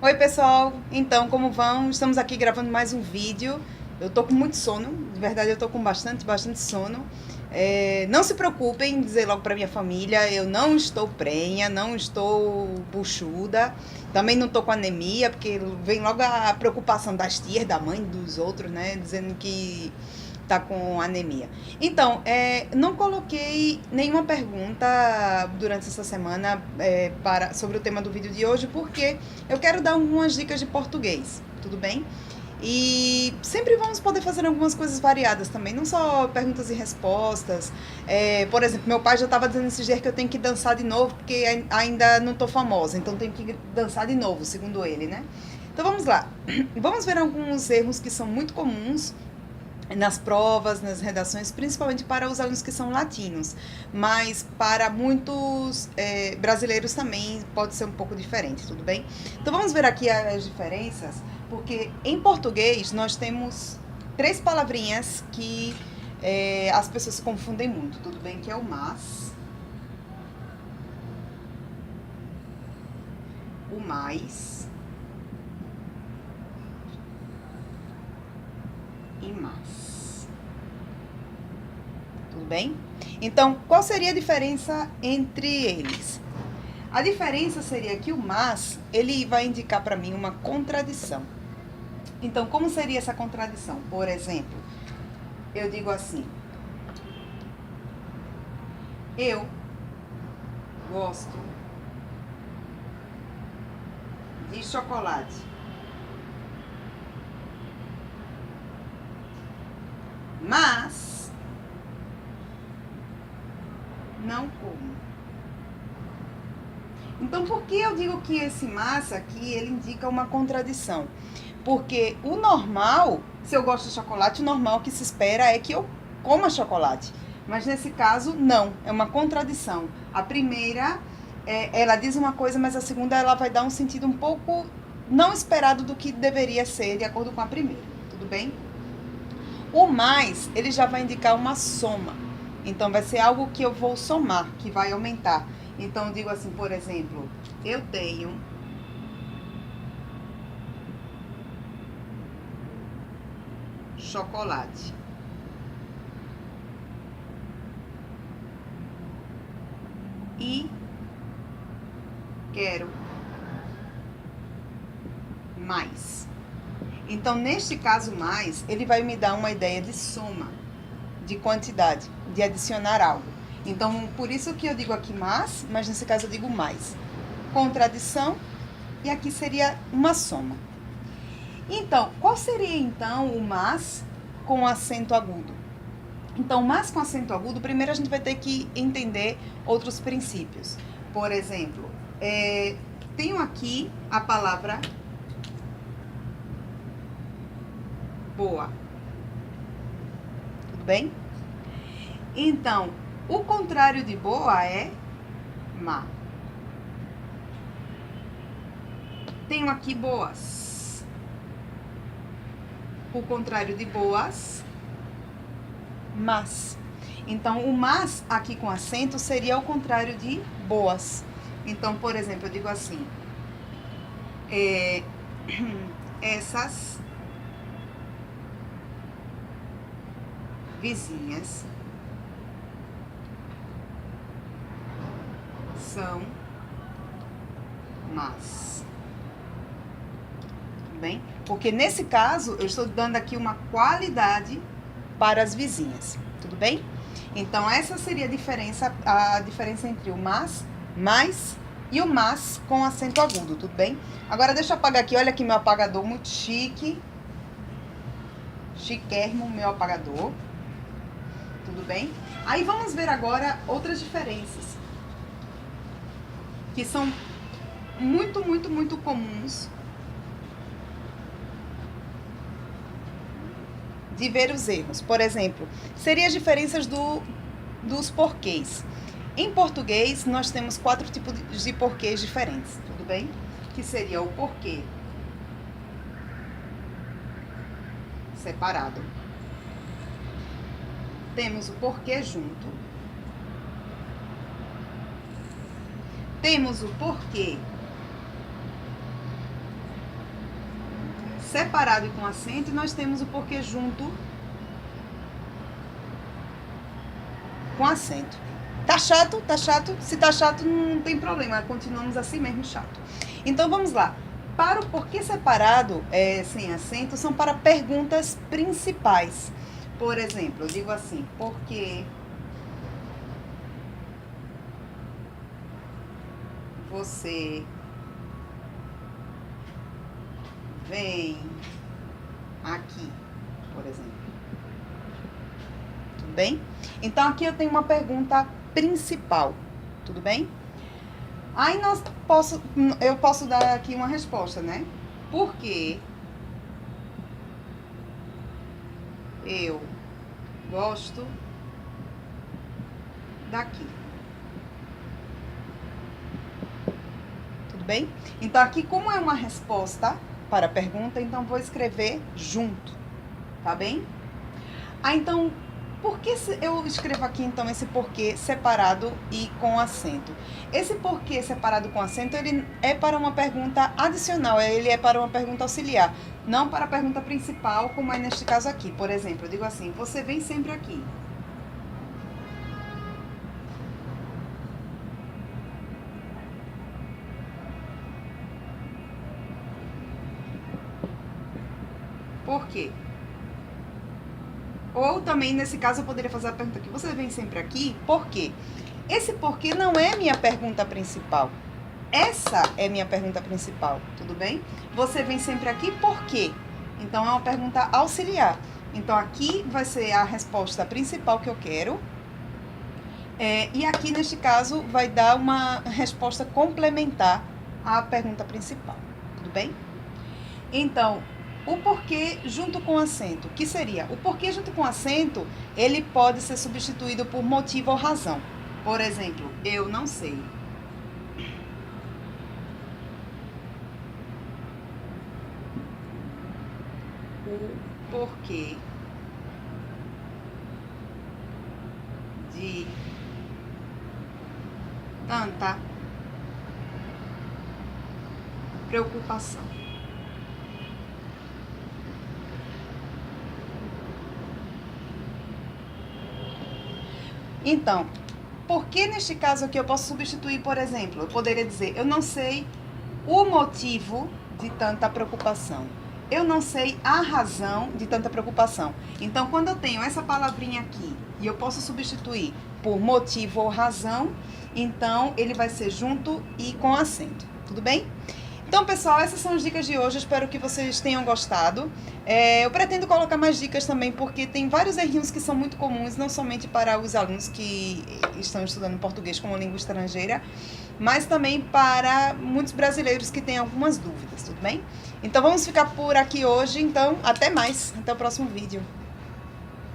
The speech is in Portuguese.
Oi pessoal, então como vão? Estamos aqui gravando mais um vídeo. Eu tô com muito sono, de verdade eu tô com bastante sono. Não se preocupem, dizer logo pra minha família, eu não estou prenha, não estou buchuda, também não tô com anemia, porque vem logo a preocupação das tias, da mãe, dos outros, né, dizendo que tá com anemia. Então, não coloquei nenhuma pergunta durante essa semana sobre o tema do vídeo de hoje, porque eu quero dar algumas dicas de português, tudo bem? E sempre vamos poder fazer algumas coisas variadas também, não só perguntas e respostas. Por exemplo, meu pai já estava dizendo esses dias que eu tenho que dançar de novo, porque ainda não estou famosa, então tenho que dançar de novo, segundo ele, né? Então vamos lá. Vamos ver alguns erros que são muito comuns nas provas, nas redações, principalmente para os alunos que são latinos, mas para muitos brasileiros também pode ser um pouco diferente, tudo bem? Então vamos ver aqui as diferenças, porque em português nós temos três palavrinhas que as pessoas se confundem muito, tudo bem? Que é o mas, o mais e mas. Tudo bem? Então, qual seria a diferença entre eles? A diferença seria que o mas, ele vai indicar para mim uma contradição. Então, como seria essa contradição? Por exemplo, eu digo assim: eu gosto de chocolate, mas não como. Então, por que eu digo que esse mas aqui, ele indica uma contradição? Porque o normal, se eu gosto de chocolate, o normal que se espera é que eu coma chocolate. Mas nesse caso, não, é uma contradição. A primeira, ela diz uma coisa, mas a segunda ela vai dar um sentido um pouco não esperado do que deveria ser, de acordo com a primeira. Tudo bem? O mais, ele já vai indicar uma soma. Então, vai ser algo que eu vou somar, que vai aumentar. Então, eu digo assim, por exemplo, eu tenho chocolate. E quero mais. Então, neste caso mais, ele vai me dar uma ideia de soma, de quantidade, de adicionar algo. Então, por isso que eu digo aqui mas nesse caso eu digo mais. Contradição, e aqui seria uma soma. Então, qual seria então o mas com acento agudo? Então, mas com acento agudo, primeiro a gente vai ter que entender outros princípios. Por exemplo, tenho aqui a palavra boa. Tudo bem? Então, o contrário de boa é má. Tenho aqui boas. O contrário de boas, mas. Então, o mas aqui com acento seria o contrário de boas. Então, por exemplo, eu digo assim: essas vizinhas são más. Tudo bem? Porque nesse caso, eu estou dando aqui uma qualidade para as vizinhas. Tudo bem? Então, essa seria a diferença entre o mas, mais e o mas com acento agudo, tudo bem? Agora, deixa eu apagar aqui. Olha aqui meu apagador, muito chique. Chiquérrimo, meu apagador. Tudo bem? Aí, vamos ver agora outras diferenças. Que são muito comuns de ver os erros. Por exemplo, seriam as diferenças dos porquês. Em português, nós temos 4 tipos de porquês diferentes, tudo bem? Que seria o porquê separado. Temos o porquê junto. Temos o porquê separado e com acento, e nós temos o porquê junto com acento. Tá chato? Tá chato? Se tá chato, não tem problema, continuamos assim mesmo chato. Então vamos lá. Para o porquê separado, sem acento, são para perguntas principais. Por exemplo, eu digo assim, por que você vem aqui, por exemplo. Tudo bem? Então, aqui eu tenho uma pergunta principal. Tudo bem? Aí eu posso dar aqui uma resposta, né? Por que eu gosto daqui? Tudo bem? Então, aqui, como é uma resposta para a pergunta, então vou escrever junto, tá bem? Então, por que eu escrevo aqui, então, esse porquê separado e com acento? Esse porquê separado com acento, ele é para uma pergunta adicional, ele é para uma pergunta auxiliar, não para a pergunta principal, como é neste caso aqui. Por exemplo, eu digo assim, você vem sempre aqui. Por quê? Ou também, nesse caso, eu poderia fazer a pergunta aqui, você vem sempre aqui, por quê? Esse porquê não é minha pergunta principal. Essa é minha pergunta principal, tudo bem? Você vem sempre aqui, por quê? Então, é uma pergunta auxiliar. Então, aqui vai ser a resposta principal que eu quero. E aqui, neste caso, vai dar uma resposta complementar à pergunta principal, tudo bem? Então, o porquê junto com acento, que seria? O porquê junto com acento, ele pode ser substituído por motivo ou razão. Por exemplo, eu não sei. O porquê de tanta preocupação. Então, por que neste caso aqui eu posso substituir, por exemplo, eu poderia dizer, eu não sei o motivo de tanta preocupação. Eu não sei a razão de tanta preocupação. Então, quando eu tenho essa palavrinha aqui e eu posso substituir por motivo ou razão, então ele vai ser junto e com acento. Tudo bem? Então, pessoal, essas são as dicas de hoje. Espero que vocês tenham gostado. Eu pretendo colocar mais dicas também, porque tem vários errinhos que são muito comuns, não somente para os alunos que estão estudando português como língua estrangeira, mas também para muitos brasileiros que têm algumas dúvidas, tudo bem? Então, vamos ficar por aqui hoje. Então, até mais. Até o próximo vídeo.